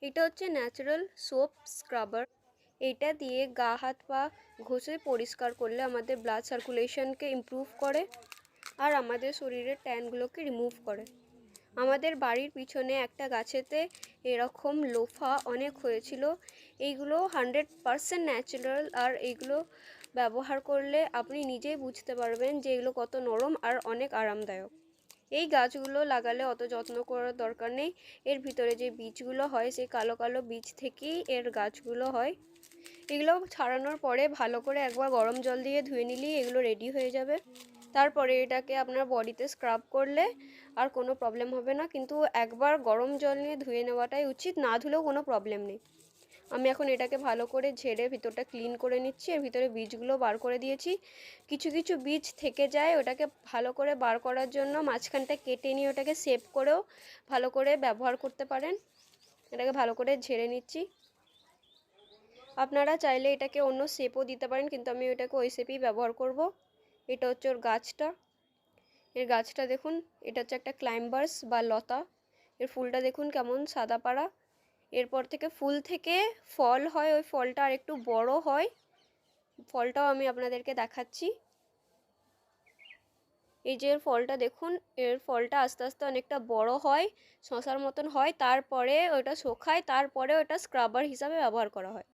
এটা হচ্ছে natural soap scrubber. এটা দিয়ে গা হাত পা ঘষে পরিষ্কার করলে আমাদের ব্লাড সার্কুলেশনকে ইমপ্রুভ করে আর আমাদের শরীরের ট্যানগুলোকে রিমুভ করে। আমাদের বাড়ির পিছনে একটা গাছেতে এরকম লোফা অনেক হয়েছিল। এইগুলো 100% ন্যাচারাল, আর এইগুলো ব্যবহার করলে আপনি নিজেই বুঝতে পারবেন যে এগুলো কত নরম আর অনেক আরামদায়ক। এই গাছগুলো লাগালে অত যত্ন করার দরকার নেই। এর ভিতরে যে বীজগুলো হয় সেই কালো কালো বীজ থেকেই এর গাছগুলো হয়। এগুলো ছাড়ানোর পরে ভালো করে একবার গরম জল দিয়ে ধুয়ে নিলেই এগুলো রেডি হয়ে যাবে। তারপরে এটাকে আপনার বডিতে স্ক্রাব করলে আর কোনো প্রবলেম হবে না, কিন্তু একবার গরম জল নিয়ে ধুয়ে নেওয়াটাই উচিত, না ধুলেও কোনো প্রবলেম নেই। আমি এখন এটাকে ভালো করে ঝেড়ে ভিতরটা ক্লিন করে নিচ্ছি। এর ভিতরে বীজগুলো বার করে দিয়েছি। কিছু কিছু বীজ থেকে যায়, ওটাকে ভালো করে বার করার জন্য মাঝখানটা কেটে নিয়ে ওটাকে শেপ করেও ভালো করে ব্যবহার করতে পারেন। এটাকে ভালো করে ঝেড়ে নিচ্ছি। আপনারা চাইলে এটাকে অন্য শেপও দিতে পারেন, কিন্তু আমি ওটাকে ওই শেপেই ব্যবহার করব। এটা হচ্ছে ওর গাছটা। এর গাছটা দেখুন, এটা হচ্ছে একটা ক্লাইম্বার্স বা লতা। এর ফুলটা দেখুন কেমন সাদা পাড়া। এরপর থেকে ফুল থেকে ফল হয়, ওই ফলটা আর একটু বড় হয়। ফলটাও আমি আপনাদেরকে দেখাচ্ছি। এই যে এর ফলটা দেখুন, এর ফলটা আস্তে আস্তে অনেকটা বড় হয়, শশার মতন হয়, তারপরে ওটা শুকায়, তারপরে ওটা স্ক্রাবার হিসাবে ব্যবহার করা হয়।